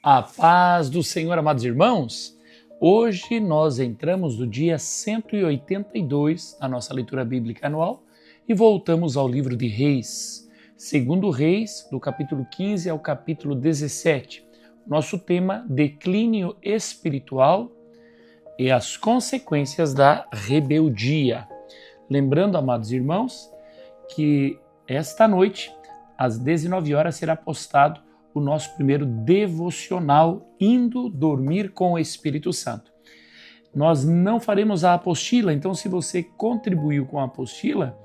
A paz do Senhor, amados irmãos. Hoje nós entramos no dia 182 da nossa leitura bíblica anual e voltamos ao livro de Reis, segundo Reis, do capítulo 15 ao capítulo 17. Nosso tema, declínio espiritual e as consequências da rebeldia. Lembrando, amados irmãos, que esta noite, às 19 horas, será postado o nosso primeiro devocional, Indo Dormir com o Espírito Santo. Nós não faremos a apostila, então se você contribuiu com a apostila,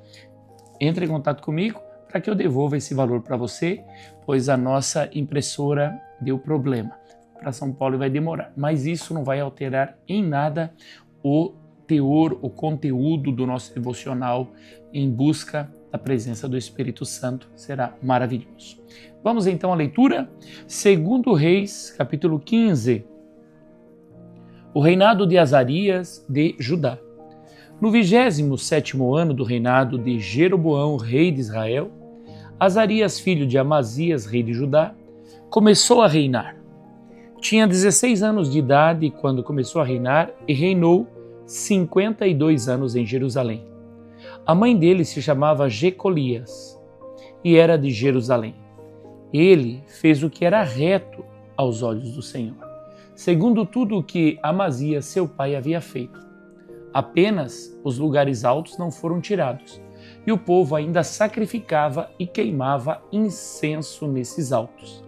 entre em contato comigo para que eu devolva esse valor para você, pois a nossa impressora deu problema. Para São Paulo vai demorar, mas isso não vai alterar em nada o teor, o conteúdo do nosso devocional em busca da presença do Espírito Santo. Será maravilhoso. Vamos então à leitura, segundo Reis, capítulo 15. O reinado de Azarias de Judá. No 27º ano do reinado de Jeroboão, rei de Israel, Azarias, filho de Amazias, rei de Judá, começou a reinar. Tinha 16 anos de idade quando começou a reinar e reinou 52 anos em Jerusalém. A mãe dele se chamava Jecolias e era de Jerusalém. Ele fez o que era reto aos olhos do Senhor, segundo tudo o que Amazias, seu pai, havia feito. Apenas os lugares altos não foram tirados, e o povo ainda sacrificava e queimava incenso nesses altos.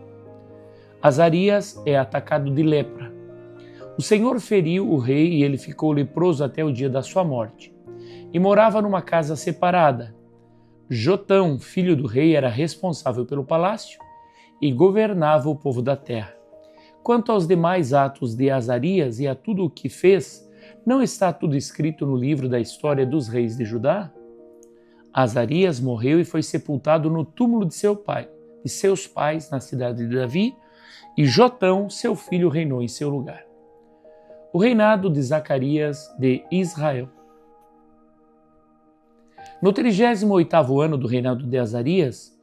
Azarias é atacado de lepra. O Senhor feriu o rei e ele ficou leproso até o dia da sua morte, e morava numa casa separada. Jotão, filho do rei, era responsável pelo palácio e governava o povo da terra. Quanto aos demais atos de Azarias e a tudo o que fez, não está tudo escrito no livro da história dos reis de Judá? Azarias morreu e foi sepultado no túmulo de seu pai, de seus pais na cidade de Davi, e Jotão, seu filho, reinou em seu lugar. O reinado de Zacarias de Israel. No 38º ano do reinado de Azarias,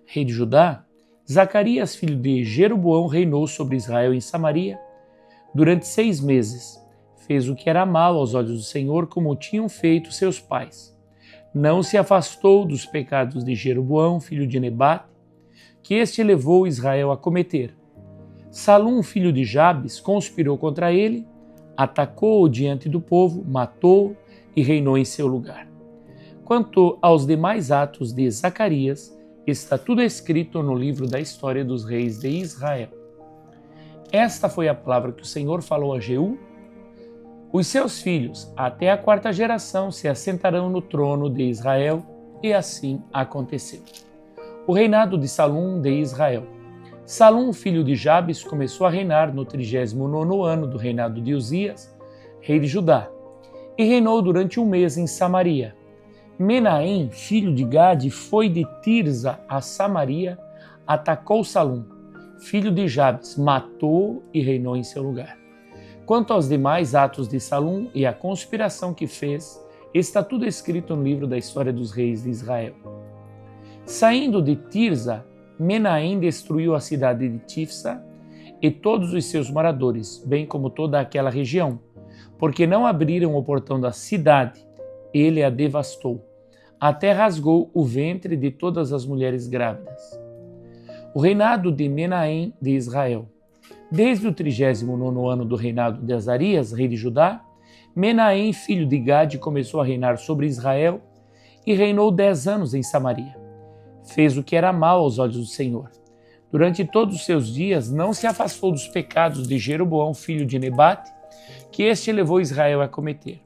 rei de Judá, Zacarias, filho de Jeroboão, reinou sobre Israel em Samaria durante 6 meses. Fez o que era mal aos olhos do Senhor, como tinham feito seus pais. Não se afastou dos pecados de Jeroboão, filho de Nebate, que este levou Israel a cometer. Salum, filho de Jabes, conspirou contra ele, atacou-o diante do povo, matou-o e reinou em seu lugar. Quanto aos demais atos de Zacarias, está tudo escrito no livro da história dos reis de Israel. Esta foi a palavra que o Senhor falou a Jeú. Os seus filhos, até a 4ª geração, se assentarão no trono de Israel, e assim aconteceu. O reinado de Salum de Israel. Salum, filho de Jabes, começou a reinar no 39º ano do reinado de Uzias, rei de Judá, e reinou durante 1 mês em Samaria. Menahem, filho de Gade, foi de Tirza a Samaria, atacou Salum, filho de Jabes, matou e reinou em seu lugar. Quanto aos demais atos de Salum e a conspiração que fez, está tudo escrito no livro da história dos reis de Israel. Saindo de Tirza, Menahem destruiu a cidade de Tifsa e todos os seus moradores, bem como toda aquela região, porque não abriram o portão da cidade. Ele a devastou, até rasgou o ventre de todas as mulheres grávidas. O reinado de Menahem de Israel. Desde o 39º ano do reinado de Azarias, rei de Judá, Menahem, filho de Gade, começou a reinar sobre Israel e reinou 10 anos em Samaria. Fez o que era mal aos olhos do Senhor. Durante todos os seus dias, não se afastou dos pecados de Jeroboão, filho de Nebate, que este levou Israel a cometer.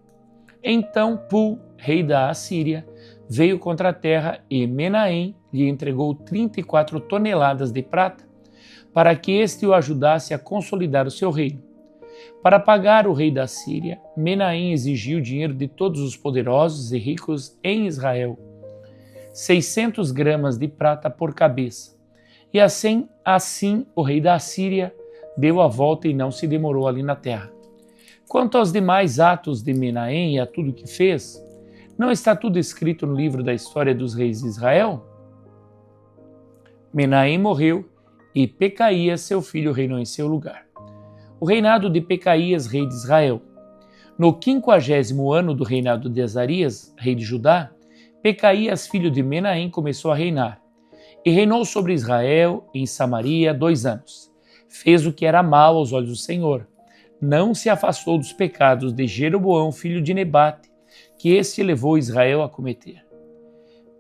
Então Pul, rei da Assíria, veio contra a terra e Menahem lhe entregou 34 toneladas de prata para que este o ajudasse a consolidar o seu reino. Para pagar o rei da Síria, Menahem exigiu dinheiro de todos os poderosos e ricos em Israel, 600 gramas de prata por cabeça. E assim o rei da Assíria deu a volta e não se demorou ali na terra. Quanto aos demais atos de Menahem e a tudo que fez, não está tudo escrito no livro da história dos reis de Israel? Menahem morreu e Pecaías, seu filho, reinou em seu lugar. O reinado de Pecaías, rei de Israel. No 50º ano do reinado de Azarias, rei de Judá, Pecaías, filho de Menahem, começou a reinar. E reinou sobre Israel, em Samaria, 2 anos. Fez o que era mal aos olhos do Senhor. Não se afastou dos pecados de Jeroboão, filho de Nebate, que este levou Israel a cometer.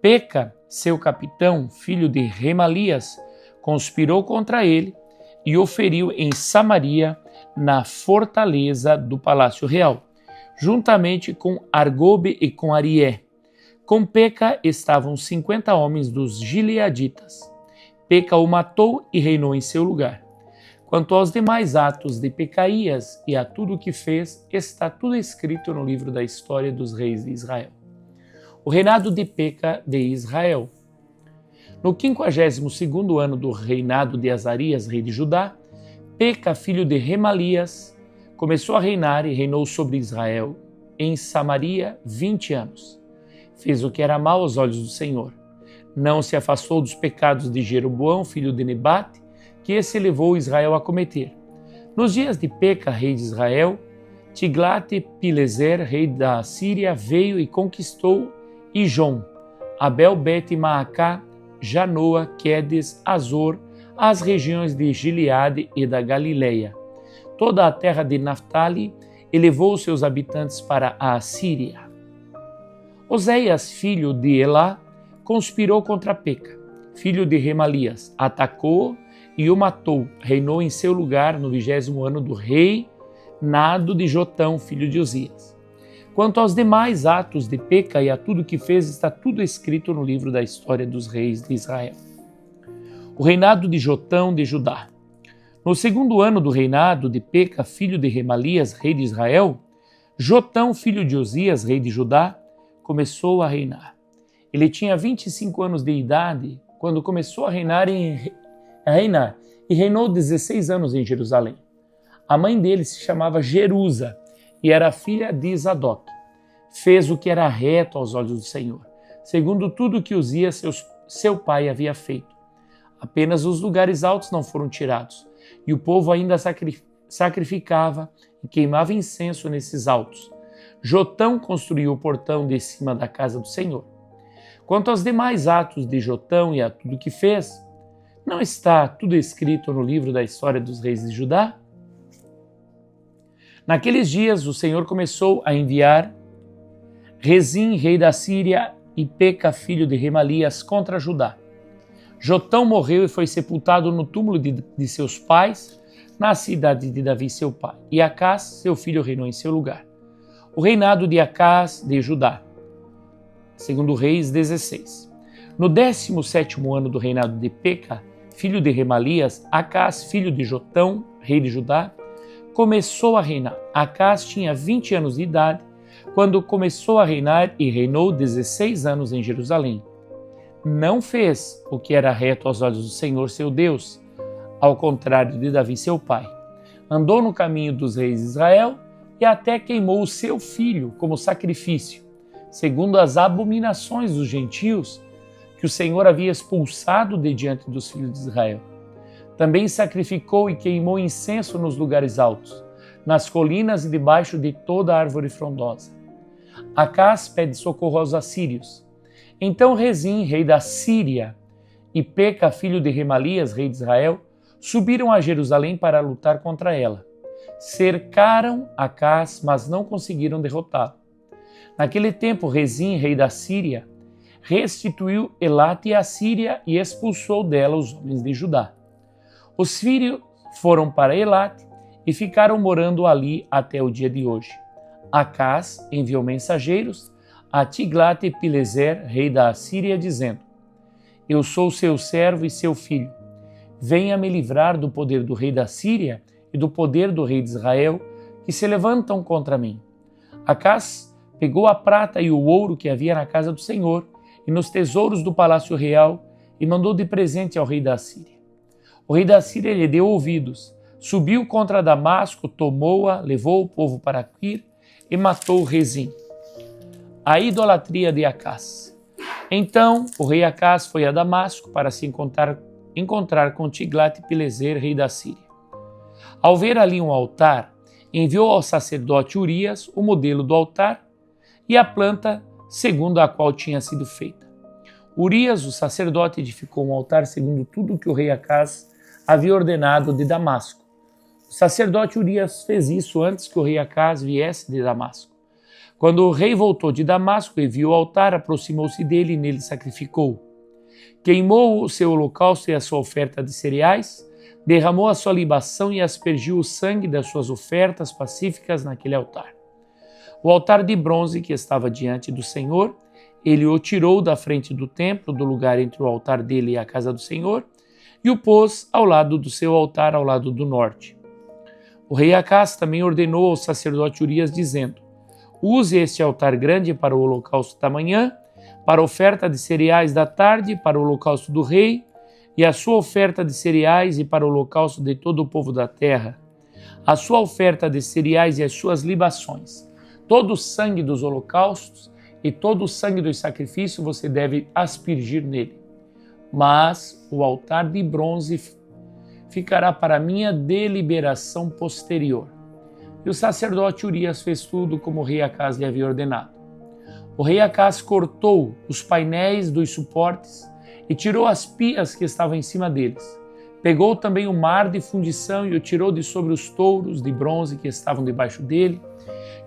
Peca, seu capitão, filho de Remalias, conspirou contra ele e o feriu em Samaria, na fortaleza do palácio real, juntamente com Argobe e com Arié. Com Peca estavam 50 homens dos gileaditas. Peca o matou e reinou em seu lugar. Quanto aos demais atos de Pecaías e a tudo o que fez, está tudo escrito no livro da história dos reis de Israel. O reinado de Peca de Israel. No 52º ano do reinado de Azarias, rei de Judá, Peca, filho de Remalias, começou a reinar e reinou sobre Israel, em Samaria, 20 anos. Fez o que era mal aos olhos do Senhor. Não se afastou dos pecados de Jeroboão, filho de Nebate, que esse levou Israel a cometer. Nos dias de Peca, rei de Israel, Tiglat-Pileser, rei da Síria, veio e conquistou Ijon, Abel-Bet-Maacá, Janoa, Quedes, Azor, as regiões de Gileade e da Galileia. Toda a terra de Naftali e levou seus habitantes para a Assíria. Oséias, filho de Elá, conspirou contra Peca, filho de Remalias, atacou e o matou. Reinou em seu lugar no 20º ano do reinado de Jotão, filho de Uzias. Quanto aos demais atos de Peca e a tudo que fez, está tudo escrito no livro da história dos reis de Israel. O reinado de Jotão de Judá. No 2º ano do reinado de Peca, filho de Remalias, rei de Israel, Jotão, filho de Uzias, rei de Judá, começou a reinar. Ele tinha 25 anos de idade quando começou a reinar e reinou 16 anos em Jerusalém. A mãe dele se chamava Jerusa e era filha de Zadok. Fez o que era reto aos olhos do Senhor, segundo tudo que Uzias, seu pai, havia feito. Apenas os lugares altos não foram tirados, e o povo ainda sacrificava e queimava incenso nesses altos. Jotão construiu o portão de cima da casa do Senhor. Quanto aos demais atos de Jotão e a tudo que fez, não está tudo escrito no livro da história dos reis de Judá? Naqueles dias o Senhor começou a enviar Rezim, rei da Síria, e Peca, filho de Remalias, contra Judá. Jotão morreu e foi sepultado no túmulo de seus pais, na cidade de Davi, seu pai. E Acás, seu filho, reinou em seu lugar. O reinado de Acás de Judá. Segundo Reis 16. No 17º ano do reinado de Peca, filho de Remalias, Acás, filho de Jotão, rei de Judá, começou a reinar. Acás tinha 20 anos de idade quando começou a reinar e reinou 16 anos em Jerusalém. Não fez o que era reto aos olhos do Senhor, seu Deus, ao contrário de Davi, seu pai. Andou no caminho dos reis de Israel e até queimou o seu filho como sacrifício, segundo as abominações dos gentios que o Senhor havia expulsado de diante dos filhos de Israel. Também sacrificou e queimou incenso nos lugares altos, nas colinas e debaixo de toda árvore frondosa. Acás pede socorro aos assírios. Então Rezim, rei da Síria, e Peca, filho de Remalias, rei de Israel, subiram a Jerusalém para lutar contra ela. Cercaram Acás, mas não conseguiram derrotá-lo. Naquele tempo, Rezim, rei da Síria, restituiu Elate e a Síria e expulsou dela os homens de Judá. Os sírios foram para Elate e ficaram morando ali até o dia de hoje. Acás enviou mensageiros a Tiglat-Pileser, rei da Assíria, dizendo: Eu sou seu servo e seu filho. Venha me livrar do poder do rei da Síria e do poder do rei de Israel, que se levantam contra mim. Acás pegou a prata e o ouro que havia na casa do Senhor e nos tesouros do palácio real e mandou de presente ao rei da Síria. O rei da Síria lhe deu ouvidos, subiu contra Damasco, tomou-a, levou o povo para Quir e matou Rezim. A idolatria de Acás. Então o rei Acás foi a Damasco para se encontrar encontrar com Tiglat-Pileser, rei da Síria. Ao ver ali um altar, enviou ao sacerdote Urias o modelo do altar e a planta segundo a qual tinha sido feita. Urias, o sacerdote, edificou um altar segundo tudo que o rei Acaz havia ordenado de Damasco. O sacerdote Urias fez isso antes que o rei Acaz viesse de Damasco. Quando o rei voltou de Damasco e viu o altar, aproximou-se dele e nele sacrificou. Queimou o seu holocausto e a sua oferta de cereais, derramou a sua libação e aspergiu o sangue das suas ofertas pacíficas naquele altar. O altar de bronze que estava diante do Senhor, ele o tirou da frente do templo, do lugar entre o altar dele e a casa do Senhor, e o pôs ao lado do seu altar, ao lado do norte. O rei Acaz também ordenou ao sacerdote Urias, dizendo: use este altar grande para o holocausto da manhã, para a oferta de cereais da tarde, para o holocausto do rei, e a sua oferta de cereais e para o holocausto de todo o povo da terra, a sua oferta de cereais e as suas libações. Todo o sangue dos holocaustos e todo o sangue dos sacrifícios você deve aspergir nele. Mas o altar de bronze ficará para minha deliberação posterior. E o sacerdote Urias fez tudo como o rei Acaz lhe havia ordenado. O rei Acaz cortou os painéis dos suportes e tirou as pias que estavam em cima deles. Pegou também o mar de fundição e o tirou de sobre os touros de bronze que estavam debaixo dele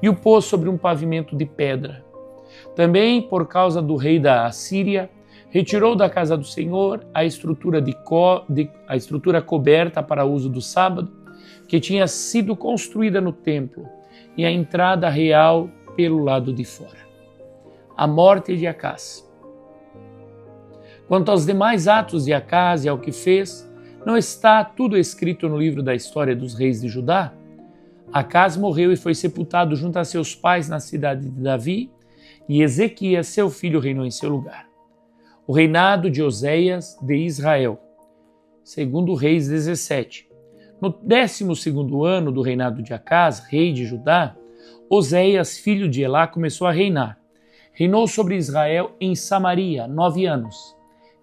e o pôs sobre um pavimento de pedra. Também, por causa do rei da Assíria, retirou da casa do Senhor a estrutura coberta para uso do sábado, que tinha sido construída no templo, e a entrada real pelo lado de fora. A morte de Acaz. Quanto aos demais atos de Acaz e ao que fez, não está tudo escrito no livro da história dos reis de Judá? Acaz morreu e foi sepultado junto a seus pais na cidade de Davi, e Ezequias, seu filho, reinou em seu lugar. O reinado de Oséias de Israel. Segundo Reis 17. No 12º ano do reinado de Acaz, rei de Judá, Oséias, filho de Elá, começou a reinar. Reinou sobre Israel em Samaria 9 anos.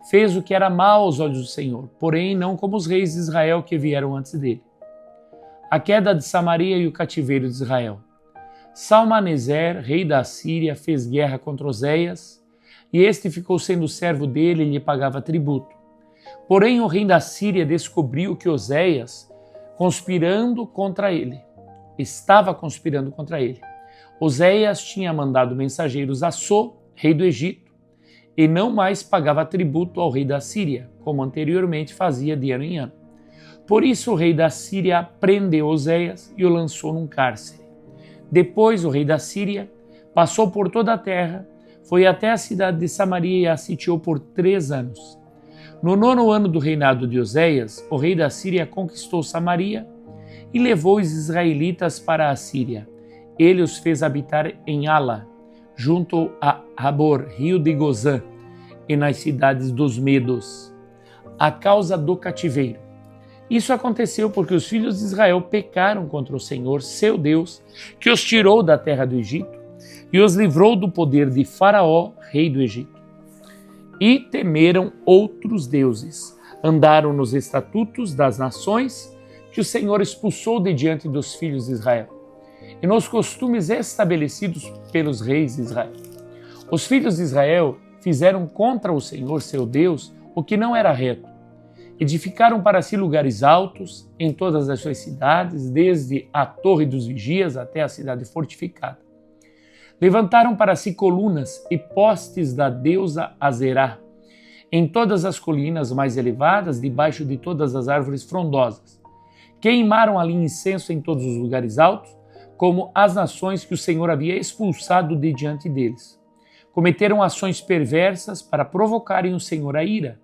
Fez o que era mal aos olhos do Senhor, porém não como os reis de Israel que vieram antes dele. A queda de Samaria e o cativeiro de Israel. Salmaneser, rei da Assíria, fez guerra contra Oséias, e este ficou sendo servo dele e lhe pagava tributo. Porém o rei da Síria descobriu que Oséias estava conspirando contra ele. Oséias tinha mandado mensageiros a So, rei do Egito, e não mais pagava tributo ao rei da Síria, como anteriormente fazia de ano em ano. Por isso o rei da Síria prendeu Oséias e o lançou num cárcere. Depois o rei da Síria passou por toda a terra, foi até a cidade de Samaria e a sitiou por 3 anos. No 9º ano do reinado de Oséias, o rei da Síria conquistou Samaria e levou os israelitas para a Síria. Ele os fez habitar em Ala, junto a Habor, rio de Gozã, e nas cidades dos Medos, a causa do cativeiro. Isso aconteceu porque os filhos de Israel pecaram contra o Senhor, seu Deus, que os tirou da terra do Egito e os livrou do poder de Faraó, rei do Egito. E temeram outros deuses, andaram nos estatutos das nações que o Senhor expulsou de diante dos filhos de Israel, e nos costumes estabelecidos pelos reis de Israel. Os filhos de Israel fizeram contra o Senhor, seu Deus, o que não era reto. Edificaram para si lugares altos em todas as suas cidades, desde a Torre dos Vigias até a cidade fortificada. Levantaram para si colunas e postes da deusa Azerá, em todas as colinas mais elevadas, debaixo de todas as árvores frondosas. Queimaram ali incenso em todos os lugares altos, como as nações que o Senhor havia expulsado de diante deles. Cometeram ações perversas para provocarem o Senhor à ira,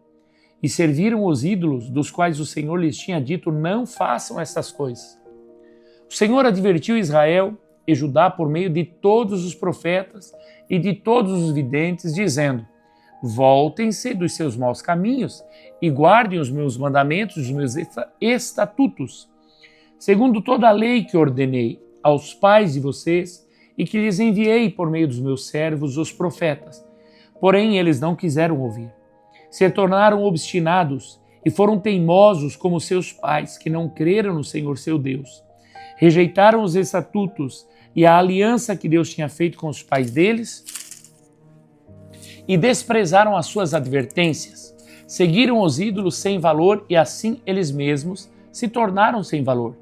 e serviram os ídolos dos quais o Senhor lhes tinha dito: não façam essas coisas. O Senhor advertiu Israel e Judá por meio de todos os profetas e de todos os videntes, dizendo: voltem-se dos seus maus caminhos e guardem os meus mandamentos, os meus estatutos, segundo toda a lei que ordenei aos pais de vocês e que lhes enviei por meio dos meus servos, os profetas. Porém, eles não quiseram ouvir. Se tornaram obstinados e foram teimosos como seus pais, que não creram no Senhor seu Deus. Rejeitaram os estatutos e a aliança que Deus tinha feito com os pais deles e desprezaram as suas advertências. Seguiram os ídolos sem valor e assim eles mesmos se tornaram sem valor.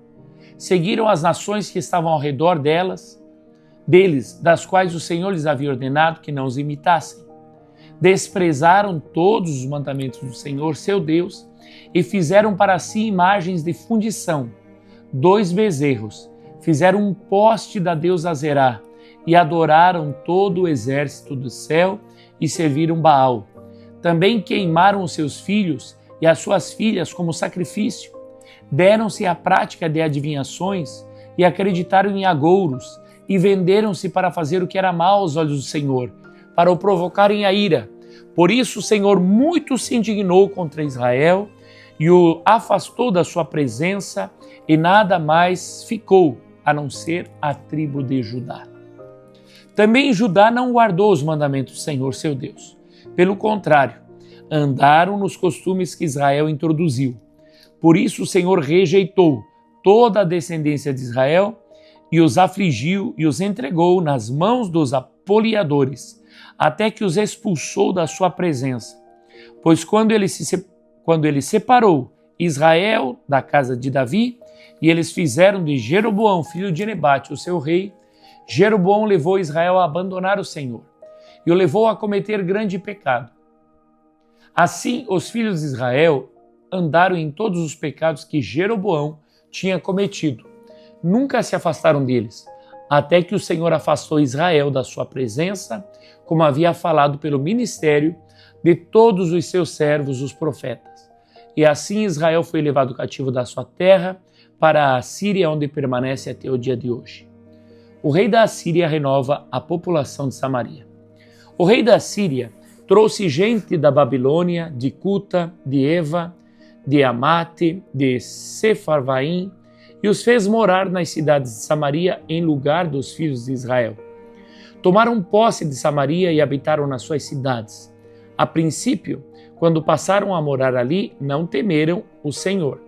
Seguiram as nações que estavam ao redor deles, das quais o Senhor lhes havia ordenado que não os imitassem. Desprezaram todos os mandamentos do Senhor, seu Deus, e fizeram para si imagens de fundição, 2 bezerros. Fizeram um poste da deusa Azerá e adoraram todo o exército do céu e serviram Baal. Também queimaram os seus filhos e as suas filhas como sacrifício. Deram-se à prática de adivinhações e acreditaram em agouros e venderam-se para fazer o que era mal aos olhos do Senhor, para o provocarem a ira. Por isso o Senhor muito se indignou contra Israel e o afastou da sua presença, e nada mais ficou a não ser a tribo de Judá. Também Judá não guardou os mandamentos do Senhor seu Deus. Pelo contrário, andaram nos costumes que Israel introduziu. Por isso o Senhor rejeitou toda a descendência de Israel e os afligiu e os entregou nas mãos dos apoliadores, até que os expulsou da sua presença. Pois quando ele separou Israel da casa de Davi, e eles fizeram de Jeroboão, filho de Nebate, o seu rei, Jeroboão levou Israel a abandonar o Senhor e o levou a cometer grande pecado. Assim, os filhos de Israel andaram em todos os pecados que Jeroboão tinha cometido. Nunca se afastaram deles, até que o Senhor afastou Israel da sua presença, como havia falado pelo ministério de todos os seus servos, os profetas. E assim Israel foi levado cativo da sua terra para a Síria, onde permanece até o dia de hoje. O rei da Assíria renova a população de Samaria. O rei da Síria trouxe gente da Babilônia, de Cuta, de Eva, de Amate, de Sefarvaim, e os fez morar nas cidades de Samaria em lugar dos filhos de Israel. Tomaram posse de Samaria e habitaram nas suas cidades. A princípio, quando passaram a morar ali, não temeram o Senhor.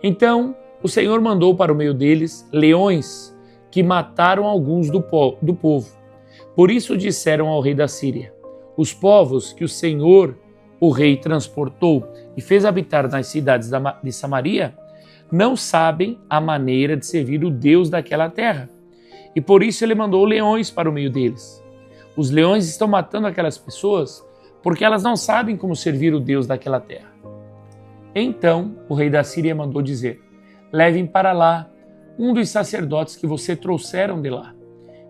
Então, o Senhor mandou para o meio deles leões que mataram alguns do povo. Por isso disseram ao rei da Síria: os povos que o Senhor, o rei, transportou e fez habitar nas cidades de Samaria, não sabem a maneira de servir o Deus daquela terra. E por isso ele mandou leões para o meio deles. Os leões estão matando aquelas pessoas porque elas não sabem como servir o Deus daquela terra. Então o rei da Síria mandou dizer: levem para lá um dos sacerdotes que você trouxeram de lá,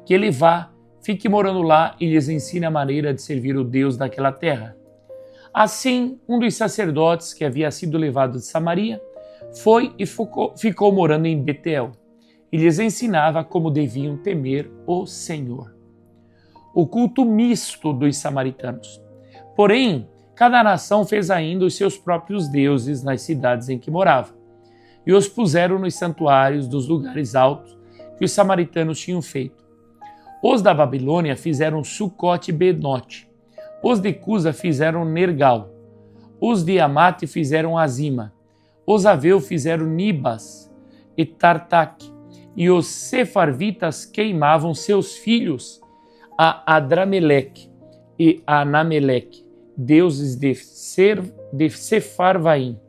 que ele vá, fique morando lá e lhes ensine a maneira de servir o Deus daquela terra. Assim, um dos sacerdotes que havia sido levado de Samaria foi e ficou morando em Betel e lhes ensinava como deviam temer o Senhor. O culto misto dos samaritanos. Porém, cada nação fez ainda os seus próprios deuses nas cidades em que morava, e os puseram nos santuários dos lugares altos que os samaritanos tinham feito. Os da Babilônia fizeram Sucote e Benote, os de Cusa fizeram Nergal, os de Amate fizeram Azima, os Aveu fizeram Nibas e Tartaque, e os sefarvitas queimavam seus filhos a Adrameleque e a Anameleque, deuses de Sefarvaim,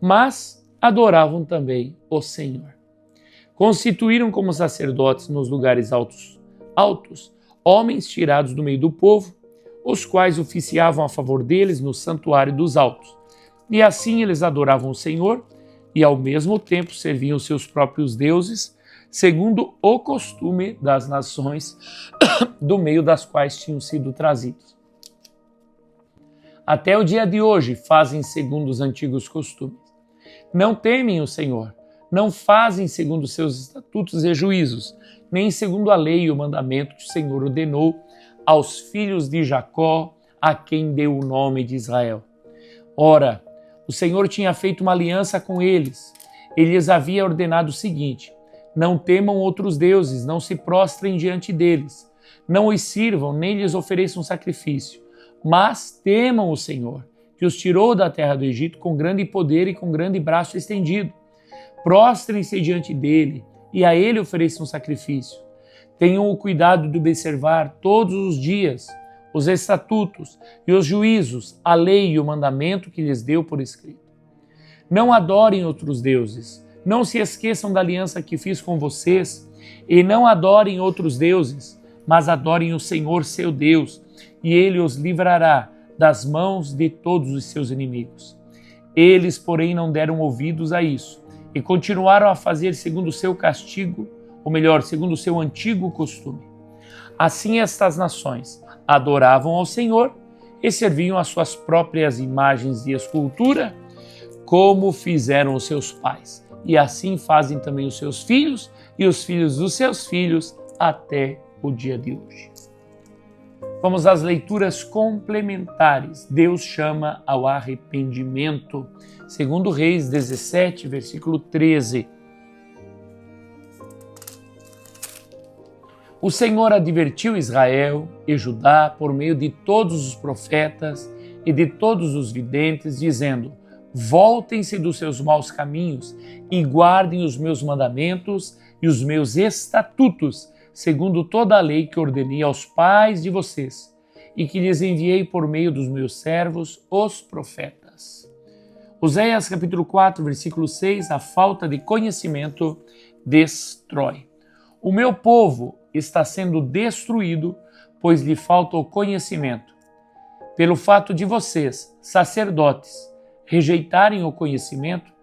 mas adoravam também o Senhor. Constituíram como sacerdotes nos lugares altos homens tirados do meio do povo, os quais oficiavam a favor deles no santuário dos altos. E assim eles adoravam o Senhor e ao mesmo tempo serviam os seus próprios deuses, segundo o costume das nações do meio das quais tinham sido trazidos. Até o dia de hoje fazem segundo os antigos costumes. Não temem o Senhor, não fazem segundo seus estatutos e juízos, nem segundo a lei e o mandamento que o Senhor ordenou aos filhos de Jacó, a quem deu o nome de Israel. Ora, o Senhor tinha feito uma aliança com eles. Ele lhes havia ordenado o seguinte: não temam outros deuses, não se prostrem diante deles, não os sirvam, nem lhes ofereçam sacrifício, mas temam o Senhor, que que os tirou da terra do Egito com grande poder e com grande braço estendido. Prostrem-se diante dele e a ele ofereçam um sacrifício. Tenham o cuidado de observar todos os dias os estatutos e os juízos, a lei e o mandamento que lhes deu por escrito. Não adorem outros deuses, não se esqueçam da aliança que fiz com vocês, e não adorem outros deuses, mas adorem o Senhor seu Deus, e ele os livrará das mãos de todos os seus inimigos. Eles, porém, não deram ouvidos a isso, e continuaram a fazer segundo o seu castigo, ou melhor, segundo o seu antigo costume. Assim estas nações adoravam ao Senhor e serviam às suas próprias imagens de escultura, como fizeram os seus pais. E assim fazem também os seus filhos e os filhos dos seus filhos até o dia de hoje. Vamos às leituras complementares. Deus chama ao arrependimento. Segundo Reis 17, versículo 13. O Senhor advertiu Israel e Judá por meio de todos os profetas e de todos os videntes, dizendo: voltem-se dos seus maus caminhos e guardem os meus mandamentos e os meus estatutos, segundo toda a lei que ordenei aos pais de vocês e que lhes enviei por meio dos meus servos, os profetas. Oséias capítulo 4, versículo 6, a falta de conhecimento destrói. O meu povo está sendo destruído, pois lhe falta o conhecimento. Pelo fato de vocês, sacerdotes, rejeitarem o conhecimento,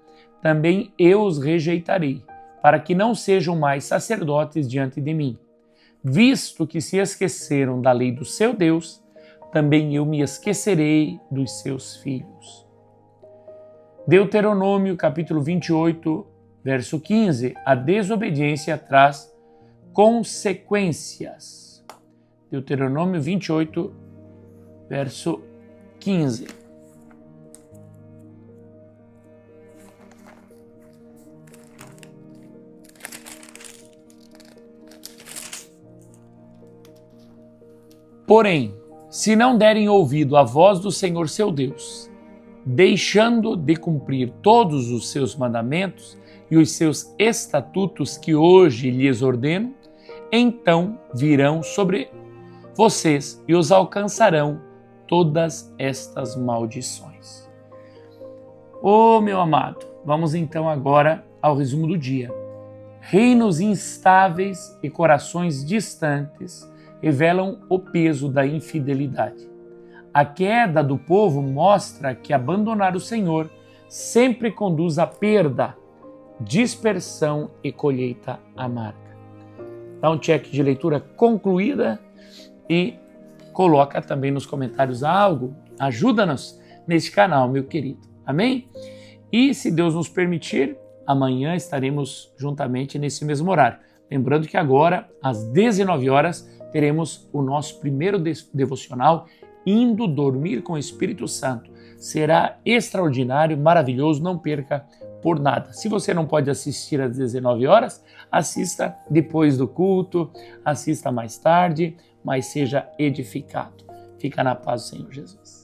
também eu os rejeitarei, para que não sejam mais sacerdotes diante de mim. Visto que se esqueceram da lei do seu Deus, também eu me esquecerei dos seus filhos. Deuteronômio capítulo 28, verso 15. A desobediência traz consequências. Deuteronômio 28, verso 15. Porém, se não derem ouvido à voz do Senhor seu Deus, deixando de cumprir todos os seus mandamentos e os seus estatutos que hoje lhes ordeno, então virão sobre vocês e os alcançarão todas estas maldições. Meu amado, vamos então agora ao resumo do dia. Reinos instáveis e corações distantes revelam o peso da infidelidade. A queda do povo mostra que abandonar o Senhor sempre conduz à perda, dispersão e colheita amarga. Dá um check de leitura concluída e coloca também nos comentários algo. Ajuda-nos neste canal, meu querido. Amém? E se Deus nos permitir, amanhã estaremos juntamente nesse mesmo horário. Lembrando que agora, às 19 horas, teremos o nosso primeiro devocional, Indo Dormir com o Espírito Santo. Será extraordinário, maravilhoso, não perca por nada. Se você não pode assistir às 19 horas, assista depois do culto, assista mais tarde, mas seja edificado. Fica na paz do Senhor Jesus.